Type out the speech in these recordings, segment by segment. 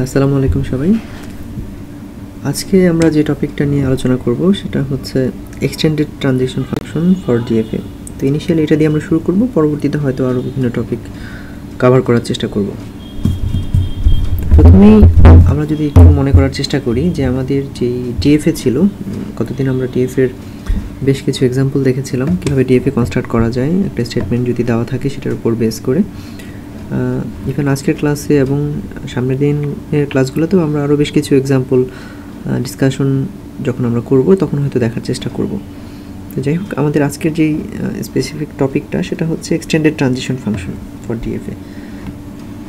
আসসালামু আলাইকুম সবাই। আজকে আমরা যে টপিকটা নিয়ে আলোচনা করব সেটা হচ্ছে extended transition function for DFA. তো ইনিশিয়ালি এটা দিয়ে আমরা শুরু করব, পরবর্তীতে হয়তো আরও বিভিন্ন টপিক কভার করার চেষ্টা করব। প্রথমেই আমরা যদি একটু মনে করার চেষ্টা করি যে আমাদের যে ডিএফএ ছিল, কতদিন আমরা ডিএফএর বেশ কিছু এক্সাম্পল দেখেছিলাম কীভাবে ডিএফএ কনস্ট্রাক্ট করা যায় একটা স্টেটমেন্ট যদি দেওয়া থাকে সেটার উপর বেস করে। ইভেন আজকের ক্লাসে এবং সামনের দিনের ক্লাসগুলোতেও আমরা আরও বেশ কিছু এক্সাম্পল ডিসকাশন যখন আমরা করব তখন হয়তো দেখার চেষ্টা করব। তো যাই হোক, আমাদের আজকের যেই স্পেসিফিক টপিকটা সেটা হচ্ছে extended transition function for DFA.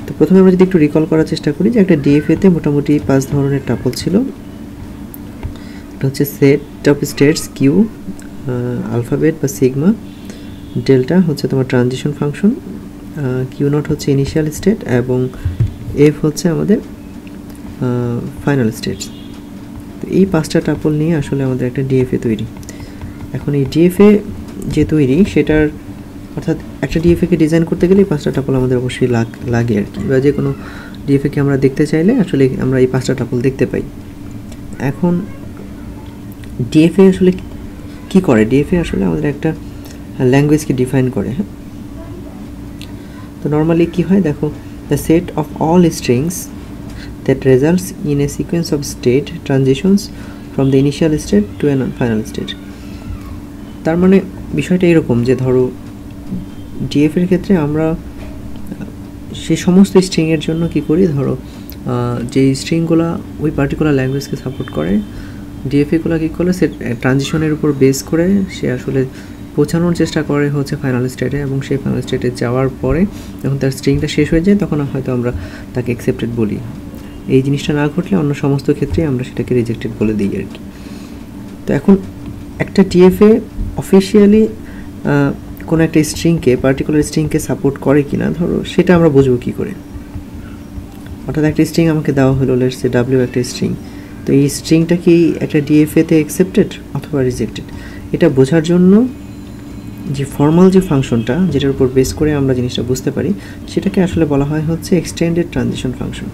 তো প্রথমে আমরা যদি একটু রিকল করার চেষ্টা করি যে একটা ডিএফএতে মোটামুটি 5 ধরনের টাপল ছিল। এটা হচ্ছে set of states q, alphabet বা সিগমা, ডেল্টা হচ্ছে তোমার ট্রানজিশন ফাংশন, কিউ নট হচ্ছে ইনিশিয়াল স্টেট এবং এফ হচ্ছে আমাদের ফাইনাল স্টেটস। তো এই 5টা টাপল নিয়ে আসলে আমাদের একটা ডিএফএ তৈরি। এখন এই ডিএফএ যে তৈরি সেটার অর্থাৎ একটা ডিএফএকে ডিজাইন করতে গেলে এই 5টা টাপল আমাদের অবশ্যই লাগে আর কি, বা যে কোনো ডিএফএকে আমরা দেখতে চাইলে আসলে আমরা এই 5টা টাপল দেখতে পাই। এখন ডিএফএ আসলে কি করে? ডিএফএ আসলে আমাদের একটা ল্যাঙ্গুয়েজকে ডিফাইন করে। হ্যাঁ, তো নর্মালি কি হয় দেখো, the set of all strings that results in a sequence of state transitions from the initial state to a final state। তার মানে বিষয়টা এরকম যে ধরো ডিএফ এর ক্ষেত্রে আমরা সেই সমস্ত স্ট্রিংয়ের জন্য কি করি, ধরো যে স্ট্রিংগুলো ওই পার্টিকুলার ল্যাঙ্গুয়েজকে সাপোর্ট করে ডিএফএগুলো কী করে সে ট্রানজিশনের উপর বেস করে সে আসলে পৌঁছানোর চেষ্টা করে হচ্ছে ফাইনাল স্টেটে, এবং সেই ফাইনাল স্টেটে যাওয়ার পরে যখন তার স্ট্রিংটা শেষ হয়ে যায় তখন হয়তো আমরা তাকে অ্যাকসেপ্টেড বলি। এই জিনিসটা না ঘটলে অন্য সমস্ত ক্ষেত্রে আমরা সেটাকে রিজেক্টেড বলে দিই আর কি। তো এখন একটা ডিএফএ অফিসিয়ালি কোনো একটা স্ট্রিংকে পার্টিকুলার স্ট্রিংকে সাপোর্ট করে কিনা ধরো সেটা আমরা বুঝবো কী করে? অর্থাৎ একটা স্ট্রিং আমাকে দেওয়া হলো, লেটস সে ডাব্লিউ একটা স্ট্রিং, তো এই স্ট্রিংটা কি একটা ডিএফএতে অ্যাকসেপ্টেড অথবা রিজেক্টেড এটা বোঝার জন্য যে ফর্মাল যে ফাংশনটা যেটার উপর বেস করে আমরা জিনিসটা বুঝতে পারি সেটাকে আসলে বলা হয় হচ্ছে extended transition function.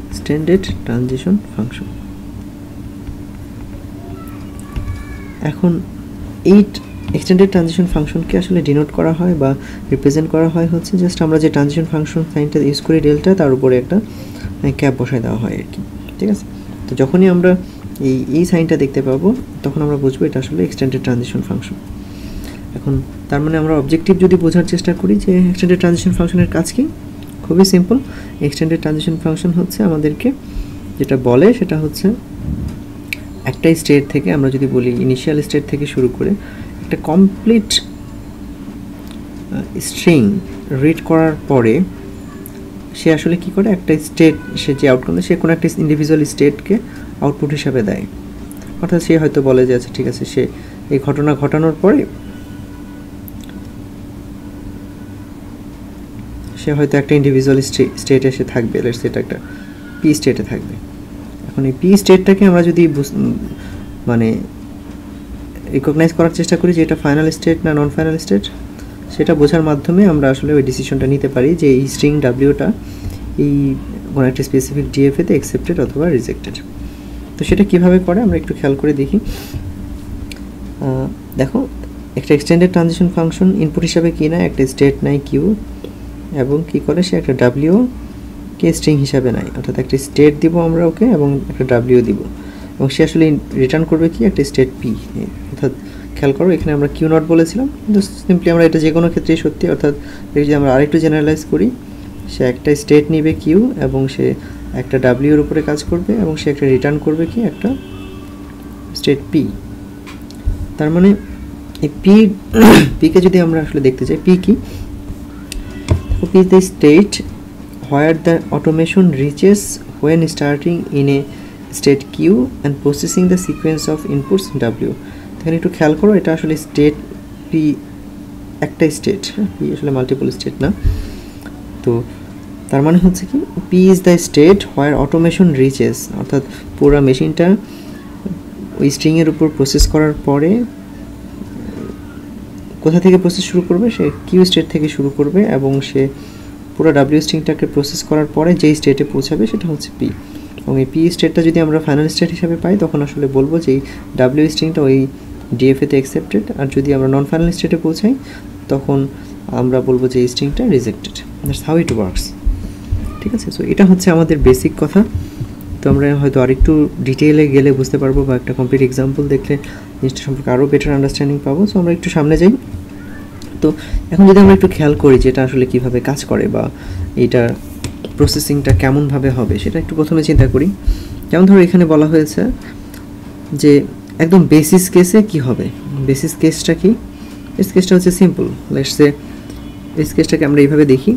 Extended transition function. এখন এই এক্সটেন্ডেড ট্রানজিশন ফাংশনকে আসলে ডিনোট করা হয় বা রিপ্রেজেন্ট করা হয় হচ্ছে জাস্ট আমরা যে ট্রানজিশন ফাংশন সাইনটা ইউজ করি ডেল্টা, তার উপরে একটা ক্যাপ বসায় দেওয়া হয় আর কি। ঠিক আছে, তো যখনই আমরা এই সাইনটা দেখতে পাবো তখন আমরা বুঝবো এটা আসলে এক্সটেন্ডেড ট্রানজিশন ফাংশন। এখন তার মানে আমরা অবজেক্টিভ যদি বোঝার চেষ্টা করি যে এক্সটেন্ডেড ট্রানজিশন ফাংশনের কাজ কি, খুবই সিম্পল। এক্সটেন্ডেড ট্রানজিশন ফাংশন হচ্ছে আমাদেরকে যেটা বলে সেটা হচ্ছে একটা স্টেট থেকে আমরা যদি বলি ইনিশিয়াল স্টেট থেকে শুরু করে একটা কমপ্লিট স্ট্রিং রিড করার পরে সে আসলে কি করে একটা স্টেট, সে যে আউটকাম দেয় সে কোনো একটা ইন্ডিভিজুয়াল স্টেটকে আউটপুট হিসাবে দেয়। অর্থাৎ সে হয়তো বলে যে আচ্ছা ঠিক আছে, সে এই ঘটনা ঘটানোর পরে সে হয়তো একটা ইন্ডিভিজুয়াল স্টেটে সে থাকবে, সেটা একটা পি স্টেটে থাকবে। এখন এই পি স্টেটটাকে আমরা যদি মানে রিকগনাইজ করার চেষ্টা করি যে এটা ফাইনাল স্টেট না নন ফাইনাল স্টেট, সেটা বোঝার মাধ্যমে আমরা আসলে ওই ডিসিশনটা নিতে পারি যে এই স্ট্রিং ডাব্লিউটা এই কোনো একটা স্পেসিফিক ডিএফএতে অ্যাকসেপ্টেড অথবা রিজেক্টেড। তো সেটা কীভাবে করে আমরা একটু খেয়াল করে দেখি। দেখো, একটা এক্সটেন্ডেড ট্রানজিশন ফাংশন ইনপুট হিসাবে কি না একটা স্টেট নেয় কিউ, এবং কি করে সে একটা ডাব্লিউ কে স্ট্রিং হিসাবে নেয়, অর্থাৎ একটা স্টেট দিব আমরা ওকে এবং একটা ডাব্লিউ দিব, এবং সে আসলে রিটার্ন করবে কি একটা স্টেট পি। অর্থাৎ খেয়াল করো এখানে আমরা কিউ নট বলেছিলাম, কিন্তু সিম্পলি আমরা এটা যে কোনো ক্ষেত্রেই সত্যি। অর্থাৎ যদি আমরা আরেকটু জেনারেলাইজ করি, সে একটা স্টেট নিবে কিউ এবং সে একটা ডাব্লিউর উপরে কাজ করবে এবং সে একটা রিটার্ন করবে কি একটা স্টেট পি। তার মানে এই পিকে যদি আমরা আসলে দেখতে চাই পি কি, P is the state where the automation reaches when starting in a state Q and processing the sequence of inputs W। এখানে একটু খেয়াল করো, এটা আসলে স্টেট পি একটা স্টেট, পি আসলে মাল্টিপল স্টেট না। তো তার মানে হচ্ছে কি p is the state where automation reaches, অর্থাৎ পুরো মেশিনটা ওই স্ট্রিংয়ের উপর প্রসেস করার পরে কোথা থেকে প্রসেস শুরু করবে, সে কিউ স্টেট থেকে শুরু করবে এবং সে পুরো ডাব্লিউ স্ট্রিংটাকে প্রসেস করার পরে যেই স্টেটে পৌঁছাবে সেটা হচ্ছে পি, এবং এই পি স্টেটটা যদি আমরা ফাইনাল স্টেট হিসাবে পাই তখন আসলে বলবো যে এই ডাব্লিউ স্ট্রিংটা ওই ডিএফএতে অ্যাকসেপ্টেড, আর যদি আমরা নন ফাইনাল স্টেটে পৌঁছাই তখন আমরা বলবো যে এই স্ট্রিংটা rejected. That's how it works. ঠিক আছে, সো এটা হচ্ছে আমাদের বেসিক কথা। তো আমরা হয়তো আরেকটু ডিটেইলে গেলে বুঝতে পারবো, বা একটা কমপ্লিট এক্সাম্পল দেখলে জিনিসটা সম্পর্কে আরও বেটার আন্ডারস্ট্যান্ডিং পাবো। সো আমরা একটু সামনে যাই। তো এখন যদি আমরা একটু খেয়াল করি যে এটা আসলে কীভাবে কাজ করে বা এইটা প্রসেসিংটা কেমনভাবে হবে সেটা একটু প্রথমে চিন্তা করি। যেমন ধরো এখানে বলা হয়েছে যে একদম বেসিস কেসে কি হবে। বেসিস কেসটা কি? বেসিস কেসটা হচ্ছে সিম্পল। লেটস সে বেসিস কেসটাকে আমরা এইভাবে দেখি,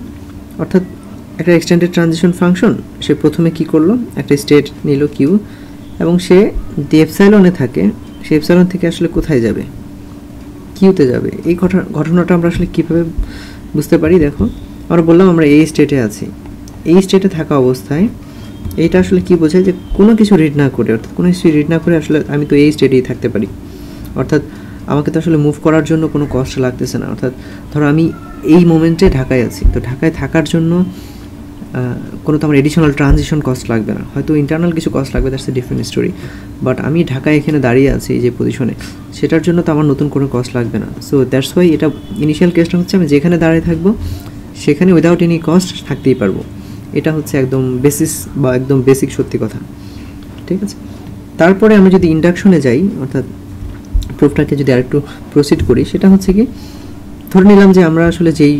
অর্থাৎ একটা এক্সটেন্ডেড ট্রানজিশন ফাংশন, সে প্রথমে কি করলো, একটা স্টেট নিল কিউ, এবং সে যে এপসাইলনে থাকে সেই এপসাইলন থেকে আসলে কোথায় যাবে, কিউতে যাবে। এই ঘটনাটা আমরা আসলে কীভাবে বুঝতে পারি? দেখো, আমরা বললাম আমরা এই স্টেটে আছি, এই স্টেটে থাকা অবস্থায় এইটা আসলে কি বোঝায় যে কোনো কিছু রিড না করে, অর্থাৎ কোনো কিছু রিড না করে আসলে আমি তো এই স্টেটেই থাকতে পারি, অর্থাৎ আমাকে তো আসলে মুভ করার জন্য কোনো কষ্ট লাগতেছে না। অর্থাৎ ধরো আমি এই মোমেন্টে ঢাকায় আছি, তো ঢাকায় থাকার জন্য কোনো তো আমার এডিশনাল ট্রানজিশন কস্ট লাগবে না, হয়তো ইন্টারনাল কিছু কস্ট লাগবে, that's a different story. But আমি ঢাকায় এখানে দাঁড়িয়ে আছি এই যে পজিশনে, সেটার জন্য তো আমার নতুন কোনো কস্ট লাগবে না। সো দ্যাটস ওয়াই এটা ইনিশিয়াল কেসটা হচ্ছে আমি যেখানে দাঁড়িয়ে থাকবো সেখানে উইদাউট এনি কস্ট থাকতেই পারবো। এটা হচ্ছে একদম বেসিস বা একদম বেসিক সত্যি কথা। ঠিক আছে, তারপরে আমি যদি ইন্ডাকশনে যাই, অর্থাৎ প্রুফটাকে যদি আরেকটু প্রসিড করি, সেটা হচ্ছে কি, ধরে নিলাম যে আমরা আসলে যেই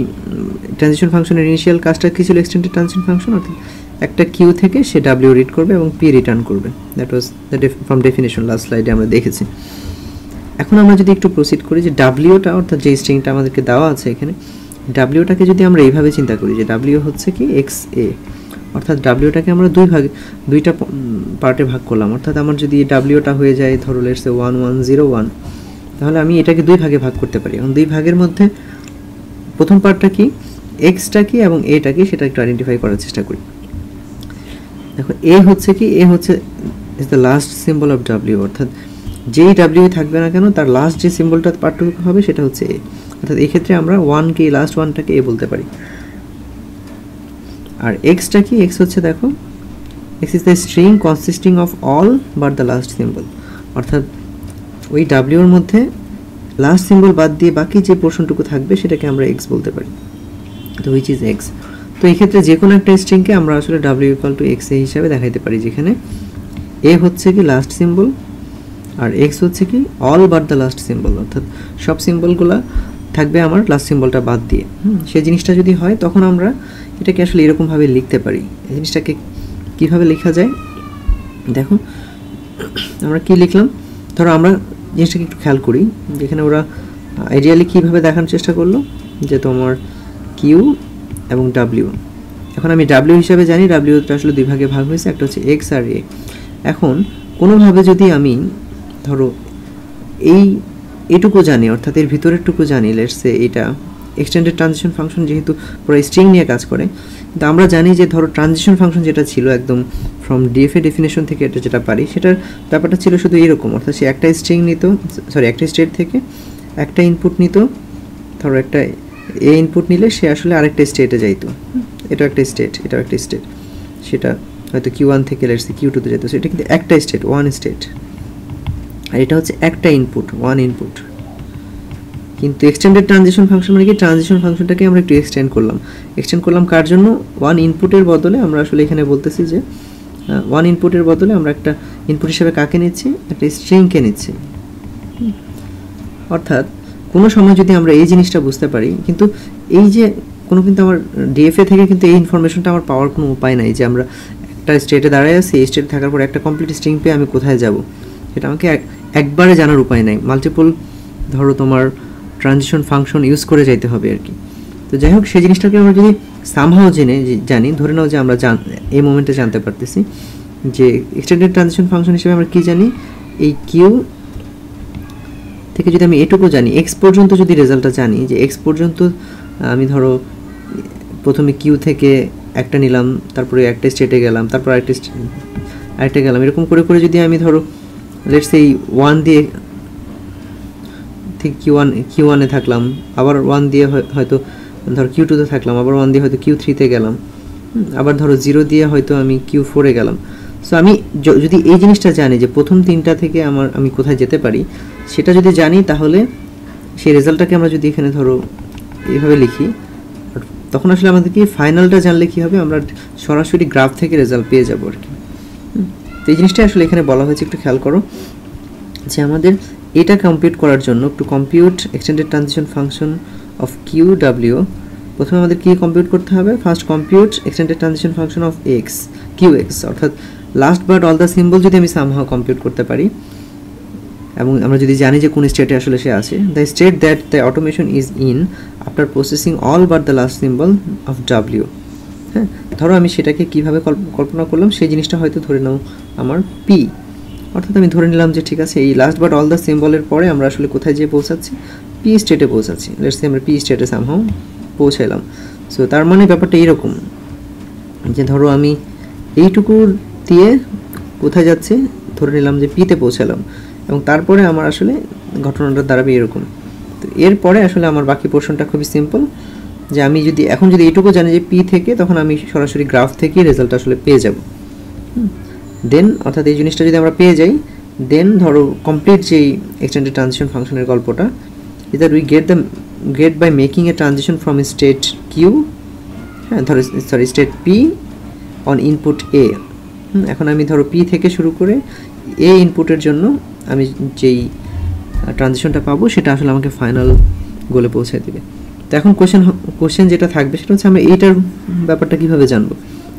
ট্রানজিশন ফাংশনের ইনিশিয়াল কাজটা কী ছিল, এক্সটেন্ডেড ট্রানজিশন ফাংশন, অর্থাৎ একটা কিউ থেকে সে ডাব্লিউ রিড করবে এবং পি রিটার্ন করবে। That was the from definition last স্লাইডে আমরা দেখেছি। এখন আমরা যদি একটু প্রসিড করি যে ডাব্লিউটা, অর্থাৎ যে স্ট্রিংটা আমাদেরকে দেওয়া আছে এখানে, ডাব্লিউটাকে যদি আমরা এইভাবে চিন্তা করি যে ডাব্লিউ হচ্ছে কি এক্স এ, অর্থাৎ ডাব্লিউটাকে আমরা দুইটা পার্টে ভাগ করলাম। অর্থাৎ আমার যদি ডাব্লিউটা হয়ে যায় ধরো লেটস সে 1101, তাহলে আমি এটাকে দুই ভাগে ভাগ করতে পারি। এবং দুই ভাগের মধ্যে প্রথম পার্টটা কি, এক্সটা কি এবং এটা কি, সেটা একটু আইডেন্টিফাই করার চেষ্টা করি। দেখো এ হচ্ছে কি, এ হচ্ছে is the last symbol of W, অর্থাৎ যেই ডাব্লিউ থাকবে না কেন তার লাস্ট যে সিম্বলটা পার্থক্য হবে সেটা হচ্ছে এ, অর্থাৎ এক্ষেত্রে আমরা ওয়ানকে, লাস্ট ওয়ানটাকে এ বলতে পারি। আর এক্সটা কি, এক্স হচ্ছে দেখো x is the string consisting of all but the last symbol, অর্থাৎ ওই ডাব্লিউর মধ্যে লাস্ট সিম্বল বাদ দিয়ে বাকি যে পোর্শনটুকু থাকবে সেটাকে আমরা এক্স বলতে পারি, তো হুইচ ইজ এক্স। তো এই ক্ষেত্রে যে কোনো একটা স্ট্রিংকে আমরা আসলে ডাব্লিউ ইকুয়াল টু এক্স এ হিসাবে দেখাইতে পারি, যেখানে এ হচ্ছে কি লাস্ট সিম্বল আর এক্স হচ্ছে কি all but the last symbol, অর্থাৎ সব সিম্বলগুলো থাকবে আমার লাস্ট সিম্বলটা বাদ দিয়ে। সেই জিনিসটা যদি হয় তখন আমরা এটাকে আসলে এরকমভাবে লিখতে পারি। এই জিনিসটাকে কীভাবে লেখা যায় দেখো, আমরা কি লিখলাম, ধরো আমরা জিনিসটাকে একটু খেয়াল করি, যেখানে ওরা আইডিয়ালি কীভাবে দেখানোর চেষ্টা করলো যে তোমার কিউ এবং ডাব্লিউ, এখন আমি ডাব্লিউ হিসাবে জানি ডাব্লিউটা আসলে দুই ভাগে ভাগ হয়েছে, একটা হচ্ছে এক্স আর এ। এখন কোনোভাবে যদি আমি ধরো এইটুকু জানি, অর্থাৎ এর ভিতরেরটুকু জানি, লেটস সে এটা এক্সটেন্ডেড ট্রানজিশন ফাংশন যেহেতু পুরো স্ট্রিং নিয়ে কাজ করে, কিন্তু আমরা জানি যে ধরো ট্রানজিশন ফাংশন যেটা ছিল একদম ফ্রম ডিএফএ ডেফিনেশন থেকে এটা যেটা পারি, সেটার ব্যাপারটা ছিল শুধু এরকম, অর্থাৎ সে একটা স্ট্রিং নিত, সরি একটা স্টেট থেকে একটা ইনপুট নিত, ধরো একটা এ ইনপুট নিলে সে আসলে আরেকটা স্টেটে যাইতো, এটা একটা স্টেট, এটাও একটা স্টেট, সেটা হয়তো কিউ1 থেকে লেটস সে কিউ2 তে যেত, সেটা কিন্তু একটা স্টেট, ওয়ান স্টেট, আর এটা হচ্ছে একটা ইনপুট, ওয়ান ইনপুট। কিন্তু এক্সটেন্ডেড ট্রানজিশন ফাংশন মানে কি, ট্রানজিশন ফাংশনটাকে আমরা একটু এক্সটেন্ড করলাম কার জন্য, ওয়ান ইনপুটের বদলে আমরা আসলে এখানে বলতেছি যে ওয়ান ইনপুটের বদলে আমরা একটা ইনপুট হিসেবে কাকে নিচ্ছি, একটা স্ট্রিংকে নিচ্ছি। অর্থাৎ কোনো সময় যদি আমরা এই জিনিসটা বুঝতে পারি, কিন্তু এই যে কোনো কিন্তু আমার ডিএফএ থেকে কিন্তু এই ইনফরমেশনটা আমার পাওয়ার কোনো উপায় নাই যে আমরা একটা স্টেটে দাঁড়ায় আছি, এই স্টেটে থাকার পর একটা কমপ্লিট স্ট্রিং পেয়ে আমি কোথায় যাব, সেটা আমাকে একবারে জানার উপায় নাই, মাল্টিপল ধরো তোমার ট্রানজিশন ফাংশন ইউজ করে যাইতে হবে আর কি। তো যাই হোক, সেই জিনিসটাকে আমরা যদি সামহাও জানি, ধরে নাও যে আমরা এই মোমেন্টে জানতে পারতেছি যে এক্সটেন্ডেড ট্রানজিশন ফাংশন হিসেবে আমরা কি জানি, এই কিউ থেকে যদি আমি এটুকু জানি, এক্স পর্যন্ত যদি রেজাল্টটা জানি যে এক্স পর্যন্ত আমি ধরো প্রথমে কিউ থেকে একটা নিলাম, তারপরে একটা স্টেটে গেলাম, তারপর আরেকটা গেলাম, এরকম করে করে যদি আমি ধরো লেটস এই ওয়ান দিয়ে ঠিক কিউ ওয়ানে থাকলাম, আবার ওয়ান দিয়ে হয়তো ধরো Q2 তে থাকলাম, আবার 1 দিয়ে হয়তো Q3 তে গেলাম, আবার ধরো 0 দিয়ে হয়তো আমি Q4 এ গেলাম। সো আমি যদি এই জিনিসটা জানি যে প্রথম 3টা থেকে আমি কোথায় যেতে পারি, সেটা যদি জানি তাহলে সেই রেজাল্টটাকে আমরা যদি এখানে ধরো এইভাবে লিখি, তখন আসলে আমাদের কি ফাইনালটা জানলে কি হবে, আমরা সরাসরি গ্রাফ থেকে রেজাল্ট পেয়ে যাবো আর কি। তো এই জিনিসটা আসলে এখানে বলা হয়েছে, একটু খেয়াল করো যে আমাদের এটা কম্পিউট করার জন্য একটু compute extended transition function of QW, প্রথমে আমাদের কি কম্পিউট করতে হবে, first compute extended transition function of QX, অর্থাৎ last but all the symbol যদি আমি সামহাও কম্পিউট করতে পারি, এবং আমরা যদি জানি যে কোন স্টেটে আসলে সে আছে, the state that the automation is in after processing all but the last symbol of W। হ্যাঁ, ধরো আমি সেটাকে কীভাবে কল্পনা করলাম, সেই জিনিসটা হয়তো ধরে নাও আমার P, অর্থাৎ আমি ধরে নিলাম যে ঠিক আছে এই লাস্ট বাট অল দ্য সিম্বলের পরে আমরা আসলে কোথায় যেয়ে পৌঁছাচ্ছি, P স্টেটে পৌঁছাচ্ছি। লেটস সে আমরা P স্টেটে সামহাও পৌঁছাইলাম। সো তার মানে ব্যাপারটা এইরকম যে ধরো আমি এইটুকু দিয়ে কোথায় যাচ্ছে, ধরে নিলাম যে P তে পৌঁছালাম, এবং তারপরে আমার আসলে ঘটনাটা দাঁড়াবে এরকম। তো এরপরে আসলে আমার বাকি পোর্শনটা খুবই সিম্পল, যে আমি যদি এখন যদি এইটুকু জানি যে P থেকে, তখন আমি সরাসরি গ্রাফ থেকে রেজাল্ট আসলে পেয়ে যাব। দেন অর্থাৎ এই জিনিসটা যদি আমরা পেয়ে যাই, দেন ধরো কমপ্লিট যেই এক্সটেন্ডেড ট্রানজিশন ফাংশনের গল্পটা, is that we get by making a transition from state Q, হ্যাঁ ধরো sorry state P on input A। এখন আমি ধরো P থেকে শুরু করে A ইনপুটের জন্য আমি যেই ট্রানজিশনটা পাবো, সেটা আসলে আমাকে ফাইনাল গোলে পৌঁছায় দেবে। তো এখন কোশ্চেন যেটা থাকবে সেটা হচ্ছে আমরা এইটার ব্যাপারটা কীভাবে জানবো।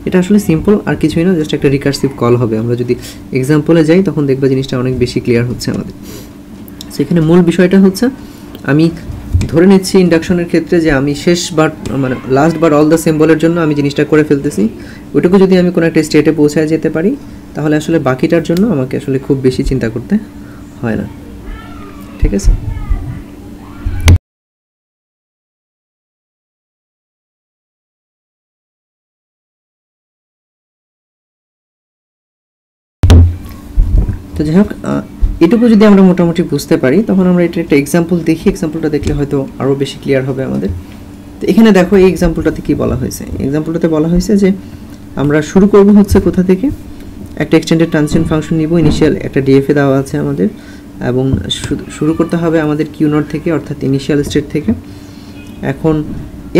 এটা আসলে সিম্পল, আর কিছুই না, জাস্ট একটা রিকার্সিভ কল হবে। আমরা যদি এক্সাম্পলে যাই তখন দেখবা জিনিসটা অনেক বেশি ক্লিয়ার হচ্ছে আমাদের। সেখানে মূল বিষয়টা হচ্ছে আমি ধরে নিচ্ছি ইন্ডাকশনের ক্ষেত্রে যে আমি মানে লাস্ট বার অল দ্য সিম্বলের জন্য আমি জিনিসটা করে ফেলতেছি, ওইটুকু যদি আমি কোনো একটা স্টেটে পৌঁছায় যেতে পারি, তাহলে আসলে বাকিটার জন্য আমাকে আসলে খুব বেশি চিন্তা করতে হয় না। ঠিক আছে। তো যাই হোক, এটুকু যদি আমরা মোটামুটি বুঝতে পারি, তখন আমরা এটা একটা এক্সাম্পল দেখি, এক্সাম্পলটা দেখলে হয়তো আরও বেশি ক্লিয়ার হবে আমাদের। তো এখানে দেখো এই এক্সাম্পলটাতে কী বলা হয়েছে, এক্সাম্পলটাতে বলা হয়েছে যে আমরা শুরু করব হচ্ছে কোথা থেকে, একটা এক্সটেন্ডেড ট্রানজিশন ফাংশন নিব, ইনিশিয়াল একটা ডিএফএ দেওয়া আছে আমাদের, এবং শুরু করতে হবে আমাদের Q0 থেকে, অর্থাৎ ইনিশিয়াল স্টেট থেকে। এখন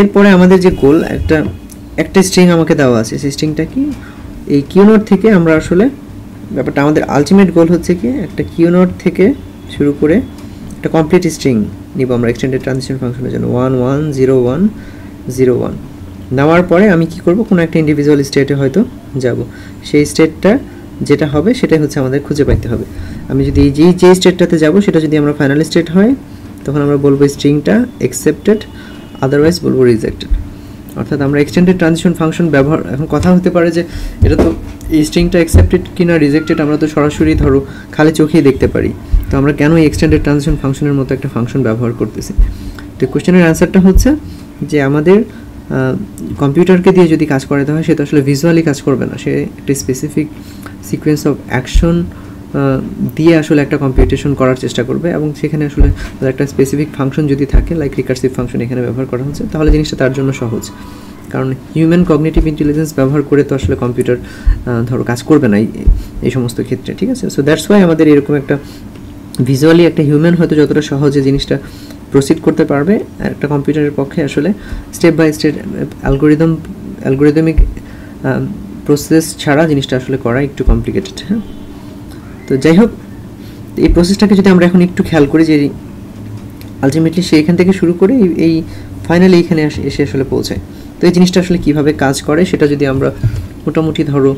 এরপরে আমাদের যে গোল, একটা স্ট্রিং আমাকে দেওয়া আছে, সেই স্ট্রিংটা কি, এই Q0 থেকে আমরা আসলে ব্যাপারটা আমাদের আলটিমেট গোল হচ্ছে কি, একটা Q0 থেকে শুরু করে একটা কমপ্লিট স্ট্রিং নিব আমরা এক্সটেন্ডেড ট্রানজিশন ফাংশনের জন্য 1 1 0 1 0 1। নেওয়ার পরে আমি কি করব, কোনো একটা ইন্ডিভিজুয়াল স্টেটে হয়তো যাব, সেই স্টেটটা যেটা হবে সেটাই হচ্ছে আমাদের খুঁজে পাইতে হবে। আমি যদি যে স্টেটটাতে যাব সেটা যদি আমরা ফাইনাল স্টেট হয়, তখন আমরা বলবো স্ট্রিংটা অ্যাকসেপ্টেড, আদারওয়াইজ বলবো রিজেক্টেড। অর্থাৎ আমরা এক্সটেন্ডেড ট্রানজিশন ফাংশন ব্যবহার, এখন কথা হতে পারে যে এটা তো এই স্ট্রিংটা অ্যাকসেপ্টেড কিনা রিজেক্টেড আমরা তো সরাসরি ধরো খালি চোখেই দেখতে পারি, তো আমরা কেন এই এক্সটেন্ডেড ট্রানজিশন ফাংশনের মতো একটা ফাংশন ব্যবহার করতেছি। তো কোশ্চেনের অ্যান্সারটা হচ্ছে যে আমাদের কম্পিউটারকে দিয়ে যদি কাজ করাতে হয়, সে তো আসলে ভিজুয়ালি কাজ করবে না, সে একটা স্পেসিফিক সিকোয়েন্স অফ অ্যাকশন দিয়ে আসলে একটা কম্পিউটেশন করার চেষ্টা করবে, এবং সেখানে আসলে একটা স্পেসিফিক ফাংশন যদি থাকে, লাইক রিকার্সিভ ফাংশন এখানে ব্যবহার করা হচ্ছে, তাহলে জিনিসটা তার জন্য সহজ। কারণ হিউম্যান কগনিটিভ ইন্টেলিজেন্স ব্যবহার করে তো আসলে কম্পিউটার ধরো কাজ করবে না এই সমস্ত ক্ষেত্রে। ঠিক আছে, সো দ্যাটস ওয়াই আমাদের এরকম একটা ভিজুয়ালি একটা হিউম্যান হয়তো যতটা সহজে জিনিসটা প্রসিড করতে পারবে, একটা কম্পিউটারের পক্ষে আসলে step by step algorithmic process ছাড়া জিনিসটা আসলে করা একটু কমপ্লিকেটেড। হ্যাঁ, তো যাই হোক, এই প্রসেসটাকে যদি আমরা এখন একটু খেয়াল করি, যে আলটিমেটলি সে এখান থেকে শুরু করে এই ফাইনালি এইখানে এসে আসলে পৌঁছায়। তো এই জিনিসটা আসলে কীভাবে কাজ করে সেটা যদি আমরা মোটামুটি ধরো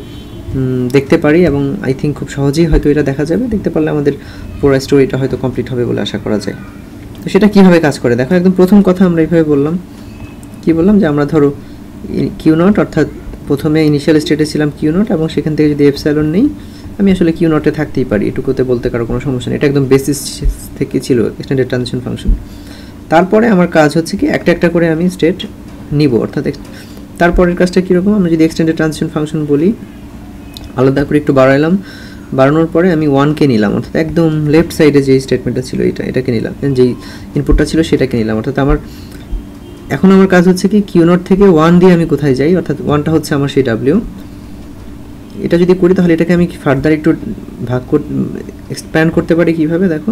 দেখতে পারি, এবং আই থিঙ্ক খুব সহজেই হয়তো এটা দেখা যাবে, দেখতে পারলে আমাদের পুরো স্টোরিটা হয়তো কমপ্লিট হবে বলে আশা করা যায়। তো সেটা কীভাবে কাজ করে দেখো, একদম প্রথম কথা আমরা এইভাবে বললাম, কি বললাম, যে আমরা ধরো Q0, অর্থাৎ প্রথমে ইনিশিয়াল স্টেটে ছিলাম Q0, এবং সেখান থেকে যদি এপসাইলন নেই, আমি আসলে Q0 এ থাকতেই পারি, এটুকুতে বলতে কারো কোনো সমস্যা নেই। এটা একদম বেসিস থেকে ছিল এক্সটেন্ডেড ট্রানজিশন ফাংশন। তারপরে আমার কাজ হচ্ছে কি, একটা একটা করে আমি স্টেট নিব, অর্থাৎ তারপরের কাজটা কীরকম, আমরা যদি এক্সটেন্ডেড ট্রানজিশন ফাংশন বলি, আলাদা করে একটু বাড়াইলাম, বাড়ানোর পরে আমি 1কে নিলাম, অর্থাৎ একদম লেফট সাইডে যেই স্টেটমেন্টটা ছিল এটাকে নিলাম, যেই ইনপুটটা ছিল সেটাকে নিলাম, অর্থাৎ আমার এখন আমার কাজ হচ্ছে কি কিউ নট থেকে 1 দিয়ে আমি কোথায় যাই, অর্থাৎ 1টা হচ্ছে আমার সেই ডাব্লিউ। এটা যদি করি তাহলে এটাকে আমি ফার্দার একটু এক্সপ্যান্ড করতে পারি কিভাবে, দেখো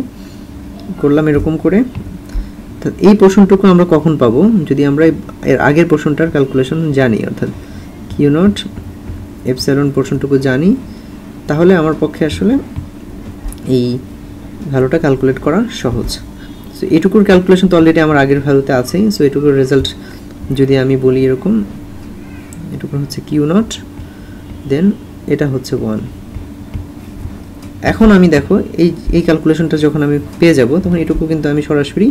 করলাম এরকম করে। এই পোর্শনটুকু আমরা কখন পাবো, যদি আমরা এর আগের পোর্শনটার ক্যালকুলেশন জানি, অর্থাৎ কিউ নট এপসাইলন পোর্শনটুকু জানি, তাহলে আমার পক্ষে আসলে এই ভ্যালুটা ক্যালকুলেট করা সহজ। সো এটুকুর ক্যালকুলেশন তো অলরেডি আমার আগের ভ্যালুতে আছেই। সো এটুকুর রেজাল্ট যদি আমি বলি এরকম, এটুকু হচ্ছে কিউ নট, দেন এটা হচ্ছে 1। এখন আমি দেখো এই ক্যালকুলেশনটা যখন আমি পেয়ে যাব তখন এটুকু কিন্তু আমি সরাসরি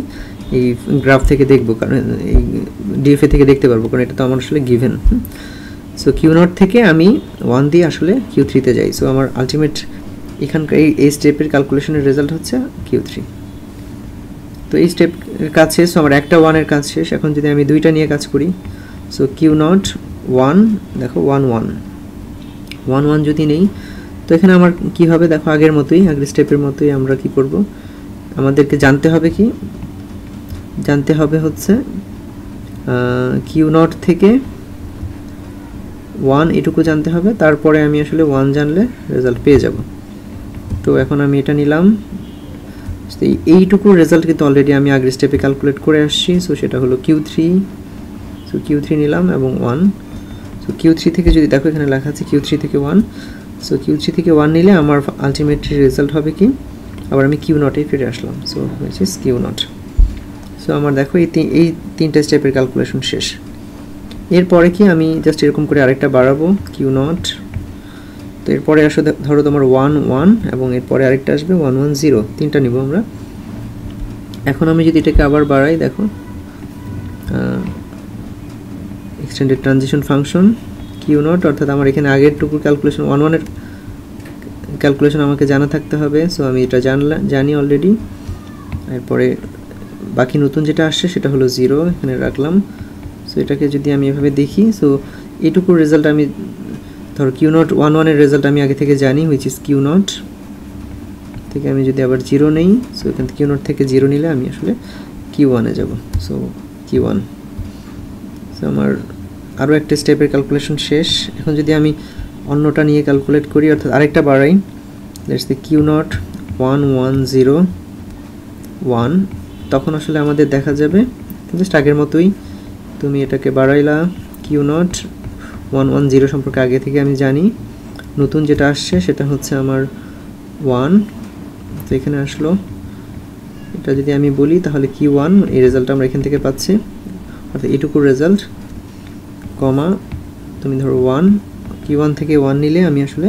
এই গ্রাফ থেকে দেখব, কারণ এই ডিএফএ থেকে দেখতে পারবো, কারণ এটা তো আমার আসলে গিভেন। সো কিউ নট থেকে আমি 1 দিয়ে আসলে কিউ থ্রিতে যাই। সো আমার আলটিমেট এখানকার এই স্টেপের ক্যালকুলেশনের রেজাল্ট হচ্ছে কিউ থ্রি। তো এই স্টেপের কাজ শেষ। সো আমার একটা 1-এর কাজ শেষ। এখন যদি আমি দুইটা নিয়ে কাজ করি, সো কিউ নট 1, দেখো 1 1 1 1 যদি নেই, তো এখানে আমার কি হবে দেখো, আগের মতোই, আগের স্টেপের মতোই আমরা কি করব, আমাদেরকে জানতে হবে কি, জানতে হবে হচ্ছে কিউ নট থেকে 1 এটুকু জানতে হবে, তারপরে আমি আসলে 1 জানলে রেজাল্ট পেয়ে যাব। তো এখন আমি এটা নিলাম, এইটুকু রেজাল্ট কিন্তু অলরেডি আমি আগের স্টেপে ক্যালকুলেট করে আসছি। সো সেটা হলো q three. So q three নিলাম এবং 1। সো কিউ থ্রি থেকে যদি দেখো এখানে লেখা আছে কিউ থ্রি থেকে 1। সো কিউ থ্রি থেকে 1 নিলে আমার আলটিমেট রেজাল্ট হবে কি, আবার আমি কিউ নটে ফিরে আসলাম। So which is Q naught. So আমার দেখো এই তিনটা স্টেপের ক্যালকুলেশন শেষ। এরপরে কি আমি জাস্ট এরকম করে আরেকটা বাড়াবো, কিউ নট। তো এরপরে আসলে ধরো তোমার 1 1 এবং এরপরে আরেকটা আসবে 1 1 0, তিনটা নিব আমরা। এখন আমি যদি এটাকে আবার বাড়াই, দেখো extended transition function q naught, অর্থাৎ আমার এখানে আগের টুকু ক্যালকুলেশন 1 1 এর ক্যালকুলেশন আমাকে জানা থাকতে হবে। সো আমি এটা জানি অলরেডি। এরপরে বাকি নতুন যেটা আসছে সেটা হলো 0, এখানে রাখলাম। সো এটাকে যদি আমি এভাবে দেখি, সো এইটুকুর রেজাল্ট আমি ধরো কিউ নট 1 1 এর রেজাল্ট আমি আগে থেকে জানি, হুইচ ইজ কিউ নট থেকে আমি যদি আবার 0 নেই, সো এখান থেকে কিউ নট থেকে 0 নিলে আমি আসলে কিউ 1-এ যাব। So Q 1। সো আমার আরও একটা স্টেপের ক্যালকুলেশন শেষ। এখন যদি আমি অন্যটা নিয়ে ক্যালকুলেট করি, অর্থাৎ আরেকটা বাড়াই, লেটস সে কিউ নট 1 1 0 1, তখন আসলে আমাদের দেখা যাবে জাস্ট আগের মতোই, তুমি এটাকে বাড়াইলা, কিউ নট 1 1 0 সম্পর্কে আগে থেকে আমি জানি। নতুন যেটা আসছে সেটা হচ্ছে আমার 1। তো এখানে আসলো, এটা যদি আমি বলি তাহলে কিউ 1, এই রেজাল্টটা আমরা এখান থেকে পাচ্ছি, অর্থাৎ এটুকুর রেজাল্ট, কমা তুমি ধরো 1, কিউ 1 থেকে 1 নিলে আমি আসলে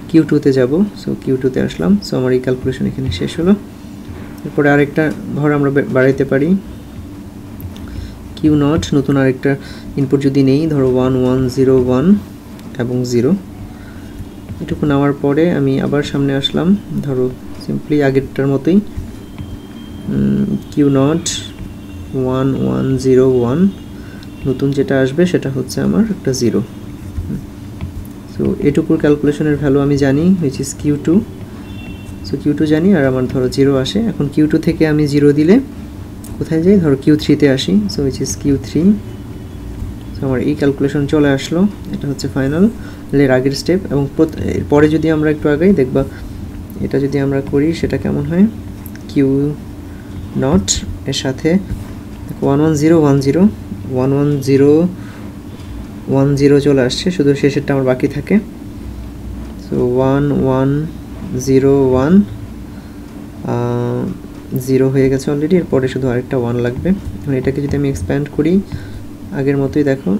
কিউ 2-তে যাব। সো কিউ 2-তে আসলাম। সো আমার এই ক্যালকুলেশন এখানে শেষ হলো। এরপরে আরেকটা ঘর আমরা বাড়াইতে পারি, কিউ নট, নতুন আরেকটা ইনপুট যদি নেই, ধরো 1 1 0 1 এবং 0, এটুকু নেওয়ার পরে আমি আবার সামনে আসলাম, ধরো সিম্পলি আগেরটার মতোই, কিউ নট 1 1 0 1, নতুন যেটা আসবে সেটা হচ্ছে আমার একটা 0। সো এটুকুর ক্যালকুলেশনের ভ্যালু আমি জানি, which is q 2। So q 2 জানি, আর আমার ধরো 0 আসে। এখন কিউ 2 থেকে আমি 0 দিলে কোথায় যাই, ধরো কিউ 3-তে আসি। So which is Q 3। So আমার এই ক্যালকুলেশন চলে আসলো। এটা হচ্ছে ফাইনাল এর আগের স্টেপ। এবং পরে যদি আমরা একটু আগাই, দেখবা এটা যদি আমরা করি সেটা কেমন হয়, কিউ নট এর সাথে 1 1 0 1 0 1 1 0 1 0 চলে আসছে, শুধু শেষেরটা আমার বাকি থাকে। সো 1 1 0 1 0 হয়ে গেছে অলরেডি, এরপরে শুধু আরেকটা 1 লাগবে। এখন এটাকে যদি আমি এক্সপ্যান্ড করি, আগের মতোই দেখো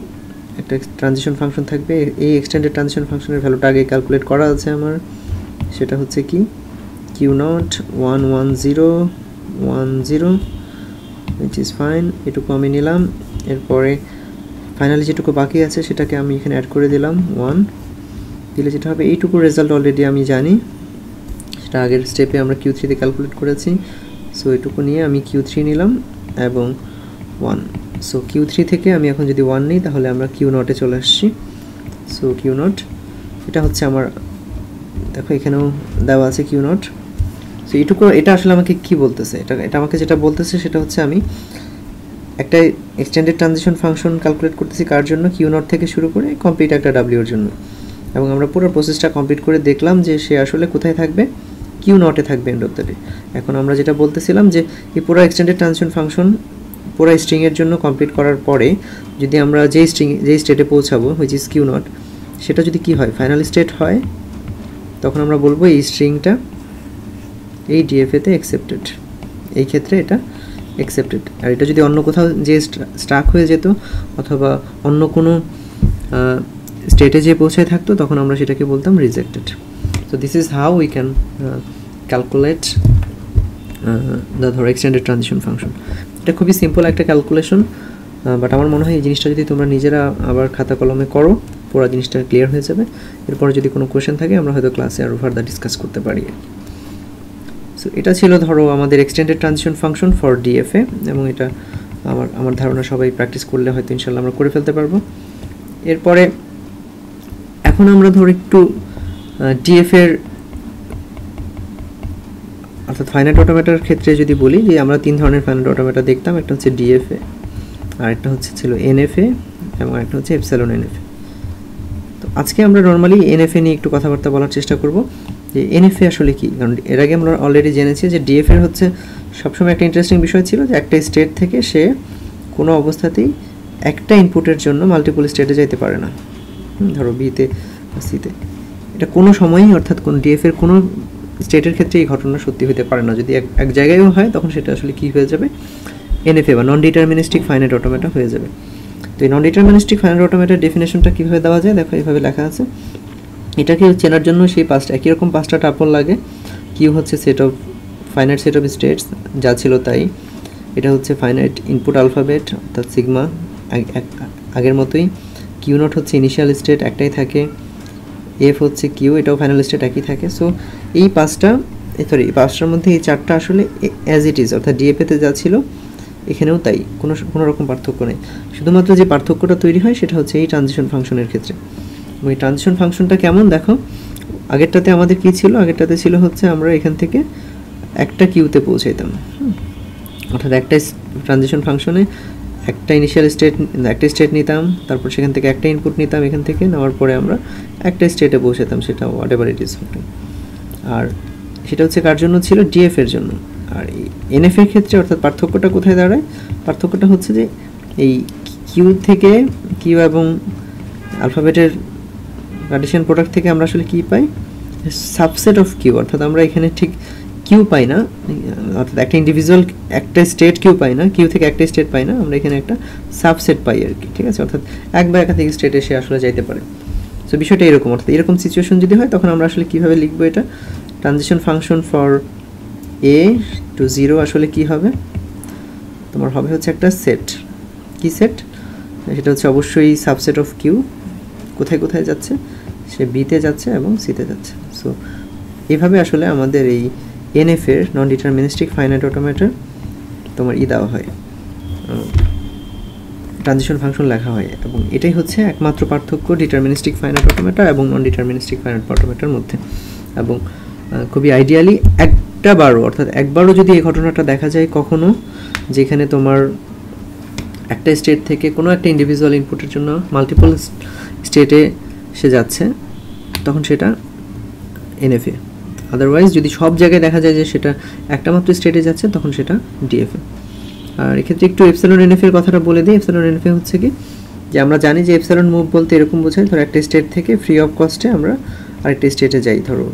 একটা ট্রানজিশন ফাংশন থাকবে। এই এক্সটেন্ডেড ট্রানজিশন ফাংশনের ভ্যালুটা আগে ক্যালকুলেট করা আছে আমার, সেটা হচ্ছে কি Q not 1 1 0 1 0, which is fine। এটুকু আমি নিলাম। এরপরে ফাইনালি যেটুকু বাকি আছে সেটাকে আমি এখানে অ্যাড করে দিলাম, 1 দিলে যেটা হবে, এইটুকু রেজাল্ট অলরেডি আমি জানি, সেটা আগের স্টেপে আমরা কিউ 3-তে ক্যালকুলেট করেছি। সো এটুকু নিয়ে আমি কিউ 3 নিলাম এবং 1। সো কিউ 3 থেকে আমি এখন যদি 1 নিই তাহলে আমরা কিউ নটে চলে আসছি। সো কিউ নট, এটা হচ্ছে আমার, দেখো এখানেও দেওয়া আছে কিউ নট। সো এইটুকু, এটা আসলে আমাকে কি বলতেছে, এটা আমাকে যেটা বলতেছে সেটা হচ্ছে আমি একটা এক্সটেন্ডেড ট্রানজিশন ফাংশন ক্যালকুলেট করতেছি কার জন্য, কিউ নট থেকে শুরু করে কমপ্লিট একটা ডাব্লিউর জন্য, এবং আমরা পুরো প্রসেসটা কমপ্লিট করে দেখলাম যে সে আসলে কোথায় থাকবে, কিউ নটে থাকবে এন্ড অফ দ্য ডে। এখন আমরা যেটা বলতেছিলাম যে এই পুরো এক্সটেন্ডেড ট্রানজিশন ফাংশন পুরো স্ট্রিংয়ের জন্য কমপ্লিট করার পরে যদি আমরা যেই স্টেটে পৌঁছাবো হুইচ ইজ কিউ নট, সেটা যদি কি হয়, ফাইনাল স্টেট হয়, তখন আমরা বলবো এই স্ট্রিংটা এই ডিএফএতে অ্যাকসেপ্টেড, এই ক্ষেত্রে এটা অ্যাকসেপ্টেড। আর এটা যদি অন্য কোথাও যে স্টাক হয়ে যেত অথবা অন্য কোনো স্টেটে যে পৌঁছায় থাকতো, তখন আমরা সেটাকে বলতাম rejected. So this is how we can calculate the ধরো এক্সটেন্ডেড ট্রানজিশন ফাংশন। এটা খুবই সিম্পল একটা ক্যালকুলেশন, বাট আমার মনে হয় এই জিনিসটা যদি তোমরা নিজেরা আবার খাতা কলমে করো, পুরো জিনিসটা ক্লিয়ার হয়ে যাবে। এরপরে যদি কোনো কোয়েশ্চেন থাকে আমরা হয়তো ক্লাসে আরও ফার্দার ডিসকাস করতে পারি। সো এটা ছিল ধরো আমাদের extended transition function for DFA, এবং এটা আমার ধারণা সবাই প্র্যাকটিস করলে হয়তো ইনশাল্লাহ আমরা করে ফেলতে পারবো। এরপরে এখন আমরা ধরো একটু ডিএফএর অর্থাৎ ফাইনাইট অটোমেটার ক্ষেত্রে যদি বলি যে আমরা তিন ধরনের ফাইনাইট অটোমেটার দেখতাম, একটা হচ্ছে ডিএফএ, আর একটা হচ্ছে ছিল এনএফএ, এবং একটা হচ্ছে এপসাইলন এনএফএ। তো আজকে আমরা নর্মালি এনএফএ নিয়ে একটু কথাবার্তা বলার চেষ্টা করব যে এনএফএ আসলে কি। কারণ এর আগে আমরা অলরেডি জেনেছি যে ডিএফএর হচ্ছে সবসময় একটা ইন্টারেস্টিং বিষয় ছিল যে একটা স্টেট থেকে সে কোনো অবস্থাতেই একটা ইনপুটের জন্য মাল্টিপল স্টেটে যেতে পারে না, ধরো বিতে বা সিতে, এটা কোনো সময়ই, অর্থাৎ কোন ডিএফএর কোনো স্টেটের ক্ষেত্রে এই ঘটনা সত্যি হতে পারে না। যদি এক জায়গায়ও হয় তখন সেটা আসলে কী হয়ে যাবে, এনএফএ বা নন ডিটারমিনিস্টিক ফাইনাইট অটোমেটা হয়ে যাবে। তো এই নন ডিটারমিনিস্টিক ফাইনাইট অটোমেটার ডেফিনেশনটা কীভাবে দেওয়া যায় দেখো, এইভাবে লেখা আছে। এটাকে চেনার জন্য সেই একই রকম পাঁচটা টাপল লাগে। কিউ হচ্ছে set of finite set of states, যা ছিল তাই। এটা হচ্ছে ফাইনাইট ইনপুট আলফাবেট অর্থাৎ সিগমা, আগের মতোই। কিউ নট হচ্ছে ইনিশিয়াল স্টেট, একটাই থাকে। এফ হচ্ছে কিউ, এটাও ফাইনাল স্টেট একই থাকে। সো এই পাঁচটার মধ্যে এই চারটা আসলে অ্যাজ ইট ইজ, অর্থাৎ ডিএফএতে যা ছিল এখানেও তাই, কোনো রকম পার্থক্য নেই। শুধুমাত্র যে পার্থক্যটা তৈরি হয় সেটা হচ্ছে এই ট্রানজিশন ফাংশনের ক্ষেত্রে। এবং এই ট্রানজিশন ফাংশনটা কেমন দেখো, আগেরটাতে আমাদের কি ছিল, আগেরটাতে ছিল হচ্ছে আমরা এখান থেকে একটা কিউতে পৌঁছাইতাম, অর্থাৎ একটা ট্রানজিশন ফাংশনে একটা ইনিশিয়াল স্টেট, একটা স্টেট নিতাম, তারপর সেখান থেকে একটা ইনপুট নিতাম, এখান থেকে নেওয়ার পরে আমরা একটা স্টেটে পৌঁছাতাম, সেটা হোয়াট এভার ইট ইজ। আর সেটা হচ্ছে কার জন্য ছিল, ডিএফ এর জন্য। আর এনএফ এর ক্ষেত্রে অর্থাৎ পার্থক্যটা কোথায় দাঁড়ায়, পার্থক্যটা হচ্ছে যে এই কিউ থেকে, কিউ এবং আলফাবেটের কার্টেসিয়ান প্রোডাক্ট থেকে আমরা আসলে কী পাই, সাবসেট অফ কিউ। অর্থাৎ আমরা এখানে ঠিক কিউ পাই না, অর্থাৎ একটা ইন্ডিভিজুয়াল একটা স্টেট কিউ পাই না, কিউ থেকে একটা স্টেট পাই না, আমরা এখানে একটা সাবসেট পাই আর কি, ঠিক আছে। অর্থাৎ এক বা একাধিক স্টেটে সে আসলে যাইতে পারে। সো বিষয়টা এরকম, অর্থাৎ এরকম সিচুয়েশন যদি হয় তখন আমরা আসলে কীভাবে লিখবো এটা, transition function for A to 0 আসলে কি হবে, তোমার হবে হচ্ছে একটা সেট। কি সেট, সেটা হচ্ছে অবশ্যই সাবসেট অফ কিউ। কোথায় কোথায় যাচ্ছে, সে বিতে যাচ্ছে এবং সিতে যাচ্ছে। সো এইভাবে আসলে আমাদের এই এনএফ এর নন ডিটারমিনিস্টিক ফাইনাইট অটোমেটার তোমার দেওয়া হয়, ট্রানজিশন ফাংশন লেখা হয়। এবং এটাই হচ্ছে একমাত্র পার্থক্য ডিটারমিনিস্টিক ফাইনাইট অটোমেটার এবং নন ডিটারমিনিস্টিক ফাইনাইট অটোমেটার মধ্যে। এবং খুবই আইডিয়ালি অর্থাৎ একবারও যদি এই ঘটনাটা দেখা যায় কখনো, যেখানে তোমার একটা স্টেট থেকে কোনো একটা ইন্ডিভিজুয়াল ইনপুটের জন্য মাল্টিপল স্টেটে সে যাচ্ছে, তখন সেটা এনএফএ। আদারওয়াইজ যদি সব জায়গায় দেখা যায় যে সেটা একটা মাত্র স্টেটে যাচ্ছে, তখন সেটা ডিএফএ। আর এক্ষেত্রে একটু এপসাইলন এনএফএর কথাটা বলে দিই। এপসাইলন এনএফএ হচ্ছে কি, যে আমরা জানি যে এপসাইলন মুভ বলতে এরকম বোঝায়, ধরো একটা স্টেট থেকে ফ্রি অফ কস্টে আমরা আরেকটা স্টেটে যাই, ধরো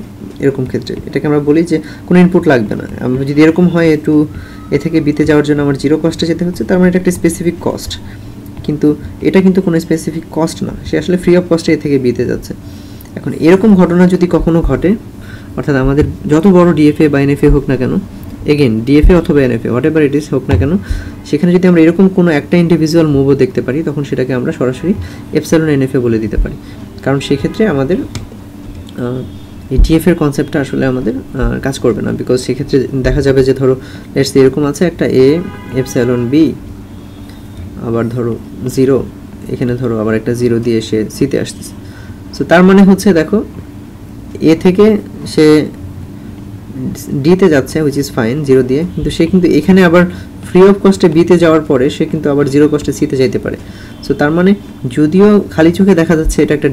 এরকম ক্ষেত্রে এটাকে আমরা বলি যে কোনো ইনপুট লাগবে না। আমরা যদি এরকম হয় একটু এ থেকে বিতে যাওয়ার জন্য আমার 0 কস্টে যেতে হচ্ছে, তার মানে এটা একটা স্পেসিফিক কস্ট, কিন্তু এটা কিন্তু কোনো স্পেসিফিক কস্ট না, সে আসলে ফ্রি অফ কস্টে এ থেকে বিতে যাচ্ছে। এখন এরকম ঘটনা যদি কখনো ঘটে, অর্থাৎ আমাদের যত বড় ডিএফএ বা এনএফএ হোক না কেন, এগেন ডিএফএ অথবা NFA what ever it is হোক না কেন, সেখানে যদি আমরা এরকম কোনো একটা ইন্ডিভিজুয়াল মুভও দেখতে পারি, তখন সেটাকে আমরা সরাসরি এপসাইলন এনএফএ বলে দিতে পারি। কারণ সেক্ষেত্রে আমাদের এই ডিএফের কনসেপ্টটা আসলে আমাদের কাজ করবে না, বিকজ সেক্ষেত্রে দেখা যাবে যে ধরো লেটস এরকম আছে একটা এ এপসাইলন বি, আবার ধরো 0, এখানে ধরো আবার একটা 0 দিয়ে সে সিতে আসতেছে। সো তার মানে হচ্ছে দেখো এ থেকে সে ডিতে যাচ্ছে, হুইচ ইজ ফাইন 0 দিয়ে, কিন্তু সে কিন্তু এখানে আবার ফ্রি অফ কস্টে বিতে যাওয়ার পরে সে কিন্তু আবার জিরো কস্টে সিতে যাইতে পারে। সো তার মানে যদিও খালি চোখে দেখা যাচ্ছে এটা একটা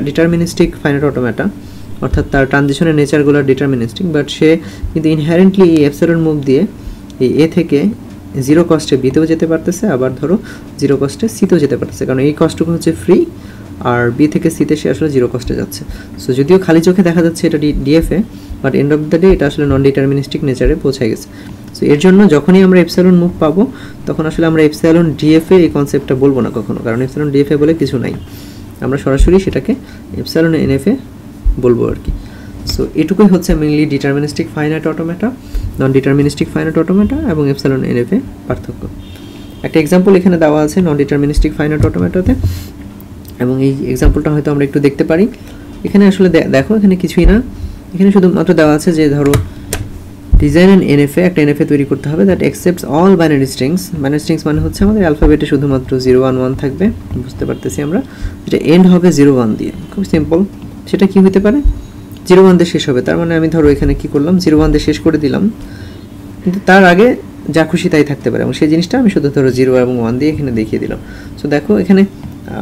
ডিটারমিনিস্টিক ফাইনাইট অটোমেটা, অর্থাৎ তার ট্রানজিশনের নেচারগুলো ডিটারমিনিস্টিক, বাট সে কিন্তু ইনহেরেন্টলি এই এপসিলন মুভ দিয়ে এই এ থেকে জিরো কস্টে বিতেও যেতে পারতেছে, আবার ধরো জিরো কস্টে সিতেও যেতে পারতেছে, কারণ এই কস্টটুকু হচ্ছে ফ্রি, আর বি থেকে সিতে সে আসলে জিরো কস্টে যাচ্ছে। সো যদিও খালি চোখে দেখা যাচ্ছে এটা DFA, but and of the day এটা আসলে নন ডিটারমিনিস্টিক নেচারে পৌঁছে গেছে। সো এর জন্য যখনই আমরা এপসিলন মুভ পাবো তখন আসলে আমরা এপসিলন ডিএফএ এই কনসেপ্টটা বলবো না কখনো, কারণ এপসিলন ডিএফএ বলে কিছু নাই, আমরা সরাসরি সেটাকে এপসিলন এনএফএ বলবো আর কি। সো এটুকুই হচ্ছে মেইনলি ডিটারমিনিস্টিক ফাইনাইট অটোমেটা, নন ডিটারমিনিস্টিক ফাইনাইট অটোমেটা এবং এপসিলন এনএফএ পার্থক্য। একটা এক্সাম্পল এখানে দেওয়া আছে নন ডিটারমিনিস্টিক ফাইনাইট অটোমেটাতে, এবং এই এক্সাম্পলটা হয়তো আমরা একটু দেখতে পারি। এখানে আসলে দেখো এখানে কিছুই না, এখানে শুধুমাত্র দেওয়া আছে যে ধরো ডিজাইন অ্যান্ড এনএফএ, একটা এনএফএ তৈরি করতে হবে that accepts all binary strings. Binary strings মানে হচ্ছে আমাদের অ্যালফাবেটে শুধুমাত্র 0 1 1 থাকবে, বুঝতে পারতেছি আমরা, যেটা এন্ড হবে 0 1 দিয়ে, খুব সিম্পল। সেটা কি হতে পারে, 0 1 দিয়ে শেষ হবে, তার মানে আমি ধরো এখানে কি করলাম 0 1 দিয়ে শেষ করে দিলাম, কিন্তু তার আগে যা খুশি তাই থাকতে পারে, এবং সেই জিনিসটা আমি শুধু ধরো 0 এবং 1 দিয়ে এখানে দেখিয়ে দিলাম। সো দেখো এখানে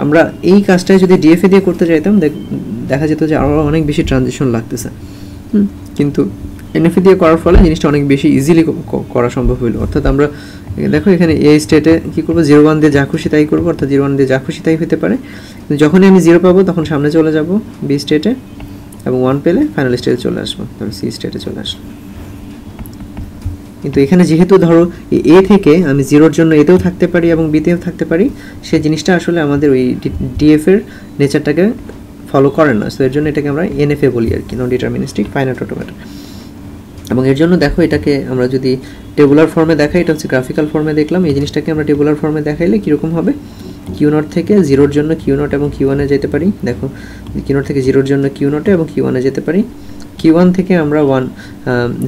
আমরা এই কাজটাই যদি ডিএফএ দিয়ে করতে চাইতাম দেখা যেত যে আরও অনেক বেশি ট্রানজিশন লাগতেছে, কিন্তু এনএফএ দিয়ে করার ফলে জিনিসটা অনেক বেশি ইজিলি করা সম্ভব হলো। অর্থাৎ আমরা দেখো এখানে এ স্টেটে কী করবো, 0 1 দিয়ে যা খুশি তাই করবো, অর্থাৎ 0 1 দিয়ে যা খুশি তাই হতে পারে, কিন্তু যখনই আমি 0 পাবো তখন সামনে চলে যাব বি স্টেটে, এবং 1 পেলে ফাইনাল স্টেটে চলে আসবো, তাহলে সি স্টেটে চলে আসবো। কিন্তু এখানে যেহেতু ধরো এ থেকে আমি 0-র জন্য এতেও থাকতে পারি এবং বিতেও থাকতে পারি, সেই জিনিসটা আসলে আমাদের ওই ডিএফের নেচারটাকে ফলো করে না। সো এর জন্য এটাকে আমরা এনএফএ বলি আর কি, নন ডিটারমিনিস্টিক ফাইনাইট অটোমেটা। এবং এর জন্য দেখো এটাকে আমরা যদি টেবুলার ফর্মে দেখাই, এটা হচ্ছে গ্রাফিক্যাল ফর্মে দেখলাম, এই জিনিসটাকে আমরা টেবুলার ফর্মে দেখাইলে কীরকম হবে, কিউ0 থেকে 0-র জন্য কিউ0 এবং কিউ1-এ যেতে পারি। দেখো কিউ0 থেকে 0-র জন্য কিউ0 এবং কিউ1-এ যেতে পারি। কিউ1 থেকে আমরা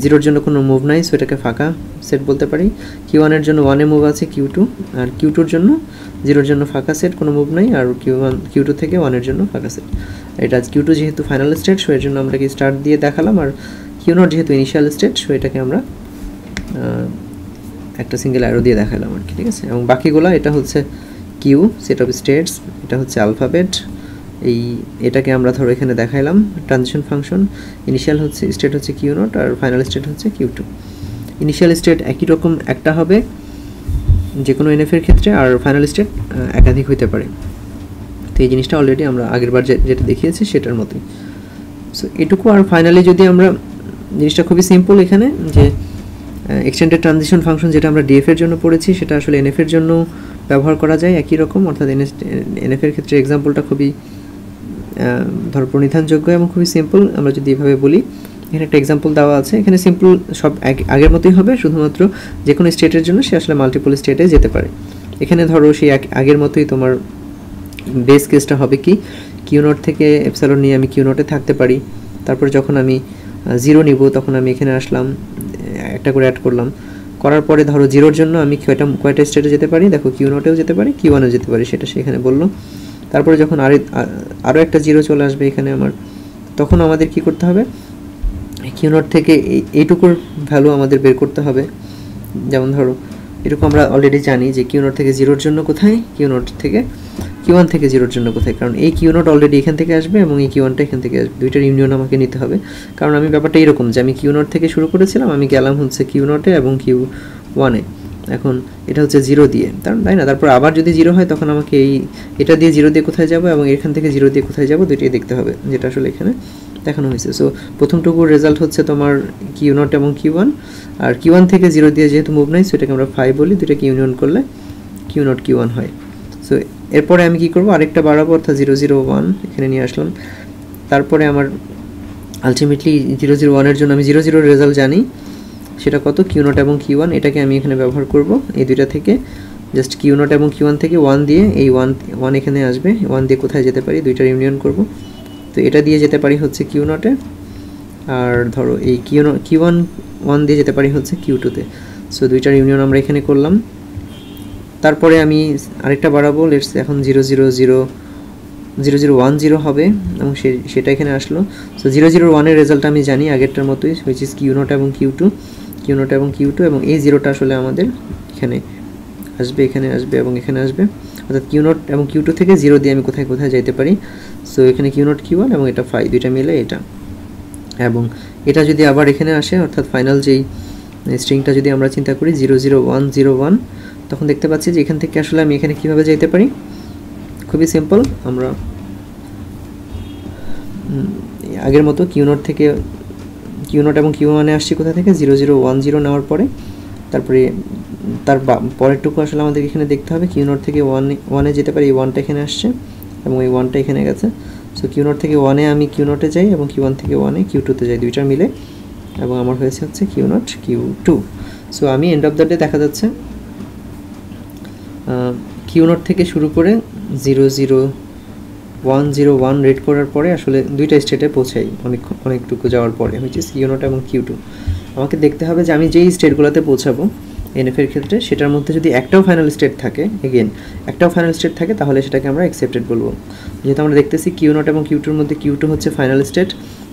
0-র জন্য কোনো মুভ নাই, সো এটাকে ফাঁকা সেট বলতে পারি। কিউ1-এর জন্য 1-এ মুভ আছে কিউ2, আর কিউ2-র জন্য 0-র জন্য ফাঁকা সেট, কোনো মুভ নাই, আর কিউ2 থেকে 1-এর জন্য ফাঁকা সেট। এটা কিউ2 যেহেতু ফাইনাল স্টেট, সো এর জন্য আমরা কি স্টার্ট দিয়ে দেখালাম, আর কিউ0 যেহেতু ইনিশিয়াল স্টেট, সো এটাকে আমরা একটা সিঙ্গেল অ্যারো দিয়ে দেখালাম আর কি, ঠিক আছে। এবং বাকিগুলো এটা হচ্ছে কিউ সেট অফ স্টেটস, এটা হচ্ছে অ্যালফাবেট, এটাকে আমরা ধরো এখানে দেখাইলাম ট্রানজিশন ফাংশন। ইনিশিয়াল হচ্ছে স্টেট হচ্ছে কিউ0 আর ফাইনাল স্টেট হচ্ছে কিউ2। ইনিশিয়াল স্টেট একই রকম একটা হবে যে কোনো এনএফের ক্ষেত্রে, আর ফাইনাল স্টেট একাধিক হইতে পারে। তো এই জিনিসটা অলরেডি আমরা আগেরবার যেটা দেখিয়েছি সেটার মতোই। সো এটুকু। আর ফাইনালি যদি আমরা জিনিসটা খুবই সিম্পল, এখানে যে এক্সটেন্ডেড ট্রানজিশন ফাংশন যেটা আমরা ডিএফ এর জন্য পড়েছি সেটা আসলে এনএফ এর জন্য ব্যবহার করা যায় একই রকম, অর্থাৎ এনএফ এর ক্ষেত্রে এক্সাম্পলটা খুবই ধরো প্রণিধানযোগ্য এবং খুবই সিম্পল। আমরা যদি এভাবে বলি, এখানে একটা এক্সাম্পল দেওয়া আছে, এখানে সিম্পল সব আগের মতোই হবে, শুধুমাত্র যে কোনো স্টেটের জন্য সে আসলে মাল্টিপল স্টেটে যেতে পারে। এখানে ধরো সেই আগের মতোই তোমার বেস কেসটা হবে কি, কিউ0 থেকে এপসাইলন নিয়ে আমি কিউ0-এ থাকতে পারি, তারপর যখন আমি 0 নিব তখন আমি এখানে আসলাম, একটা করে অ্যাড করলাম, করার পরে ধরো 0-র জন্য আমি কয়টা স্টেটে যেতে পারি, দেখো কিউ0-এও যেতে পারি, কিউ1-এও যেতে পারি, সেটা সেখানে বললো। তারপরে যখন আরও একটা 0 চলে আসবে এখানে আমার, তখন আমাদের কি করতে হবে, কিউ0 থেকে এইটুকুর ভ্যালু আমাদের বের করতে হবে। যেমন ধরো এটুকু আমরা অলরেডি জানি যে কিউ0 থেকে 0-র জন্য কোথায়, কিউ0 থেকে কিউ1 থেকে 0-র জন্য কোথায়, কারণ এই কিউ0 অলরেডি এখান থেকে আসবে এবং এই কিউ1টা এখান থেকে আসবে, দুইটার ইউনিয়ন আমাকে নিতে হবে। কারণ আমি ব্যাপারটা এরকম যে আমি কিউ0 থেকে শুরু করেছিলাম, আমি গেলাম হচ্ছে কিউ0-এ এবং কিউ1-এ, এখন এটা হচ্ছে 0 দিয়ে, তাই না? তারপর আবার যদি 0 হয় তখন আমাকে এটা দিয়ে 0 দিয়ে কোথায় যাব এবং এখান থেকে 0 দিয়ে কোথায় যাব, দুইটাই দেখতে হবে, যেটা আসলে এখানে দেখানো হয়েছে। সো প্রথমটুকুর রেজাল্ট হচ্ছে তোমার কিউ0 এবং কিউ1, আর কিউ1 থেকে 0 দিয়ে যেহেতু মুভ নাই, সেটাকে আমরা 5 বলি, দুইটাকে ইউনিয়ন করলে কিউ0 কিউ1 হয়। সো এরপরে আমি কি করব, আরেকটা বাড়াবো, অর্থাৎ 0 0 1 এখানে নিয়ে আসলাম। তারপরে আমার আলটিমেটলি 0 0 1-এর জন্য আমি 0 0 রেজাল্ট জানি, সেটা কত, কিউ0 এবং কিউ1, এটাকে আমি এখানে ব্যবহার করব। এই দুইটা থেকে জাস্ট কিউ0 এবং কিউ1 থেকে 1 দিয়ে, এই 1 এখানে আসবে, 1 দিয়ে কোথায় যেতে পারি, দুইটার ইউনিয়ন করব। তো এটা দিয়ে যেতে পারি হচ্ছে কিউ0-এ, আর ধরো এই কিউ1 1 দিয়ে যেতে পারি হচ্ছে কিউ2-তে। সো দুইটার ইউনিয়ন আমরা এখানে করলাম। তারপরে আমি আরেকটা বাড়াবো, লেটস এখন 0 0 0 0 0 1 0 হবে এবং সেটা এখানে আসলো। সো 0 0 1-এর রেজাল্ট আমি জানি আগেরটার মতোই, হুইচ ইজ কিউ0 এবং কিউ2, কিউ0 এবং কিউ2, এবং এই 0টা আসলে আমাদের এখানে আসবে, এখানে আসবে এবং এখানে আসবে, অর্থাৎ কিউ নট এবং কিউ টু থেকে 0 দিয়ে আমি কোথায় কোথায় যাইতে পারি। সো এখানে কিউ নট কিউ ওয়ান এবং এটা ফাই, দুইটা মিলে এটা। এবং এটা যদি আবার এখানে আসে, অর্থাৎ ফাইনাল যেই স্ট্রিংটা যদি আমরা চিন্তা করি 00101, তখন দেখতে পাচ্ছি যে এখান থেকে আসলে আমি এখানে কীভাবে যেতে পারি। খুবই সিম্পল, আমরা আগের মতো কিউ নট থেকে কিউ নট এবং কিউ ওয়ানে আসছি কোথা থেকে 0010 নেওয়ার পরে, তারপরে তার পরেরটুকু আসলে আমাদের এখানে দেখতে হবে। কিউ নট থেকে ওয়ানে যেতে পারি, এই ওয়ানটা এখানে আসছে এবং এই ওয়ানটা এখানে গেছে। সো কিউ নট থেকে ওয়ানে আমি কিউ নটে যাই এবং কিউ ওয়ান থেকে ওয়ানে কিউ টুতে যাই, দুইটা মিলে, এবং আমার হয়েছে হচ্ছে Q naught Q two. So আমি এন্ড অফ দ্য ডে দেখা যাচ্ছে কিউ নট থেকে শুরু করে 00101 রেড করার পরে আসলে দুইটা স্টেটে পৌঁছাই অনেকটুকু যাওয়ার পরে, হচ্ছে কিউ নট এবং কিউ টু। আমাকে দেখতে হবে যে আমি যেই স্টেটগুলোতে পৌঁছাবো এনএফের ক্ষেত্রে, সেটার মধ্যে যদি একটাও ফাইনাল স্টেট থাকে, একটাও ফাইনাল স্টেট থাকে, তাহলে সেটাকে আমরা অ্যাকসেপ্টেড বলবো। যেহেতু আমরা দেখতেছি কিউ নট এবং কিউ টুর মধ্যে কিউ টু হচ্ছে ফাইনাল স্টেট,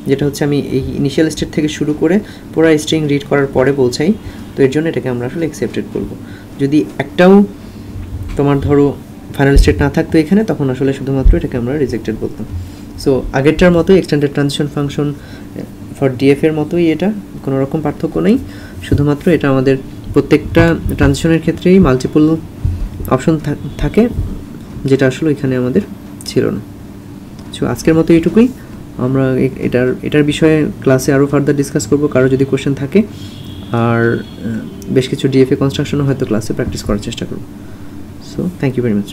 যেটা হচ্ছে আমি এই ইনিশিয়াল স্টেট থেকে শুরু করে পুরো স্ট্রিং রিড করার পরে পৌঁছাই, তো এর জন্য এটাকে আমরা আসলে অ্যাকসেপ্টেড বলবো। যদি একটাও তোমার ধরো ফাইনাল স্টেট না থাকতো এখানে, তখন আসলে শুধুমাত্র এটাকে আমরা রিজেক্টেড বলতাম। সো আগেরটার মতোই extended transition function for DF এর মতোই, এটা কোনো রকম পার্থক্য নেই, শুধুমাত্র এটা আমাদের প্রত্যেকটা ট্রানজিশনের ক্ষেত্রেই মাল্টিপল অপশন থাকে, যেটা আসলে এখানে আমাদের ছিল না। সো আজকের মতো এইটুকুই, আমরা এটার বিষয়ে ক্লাসে আরও ফার্দার ডিসকাস করব কারো যদি কোশ্চেন থাকে, আর বেশ কিছু ডিএফএ কনস্ট্রাকশনও হয়তো ক্লাসে প্র্যাকটিস করার চেষ্টা করব। So thank you very much.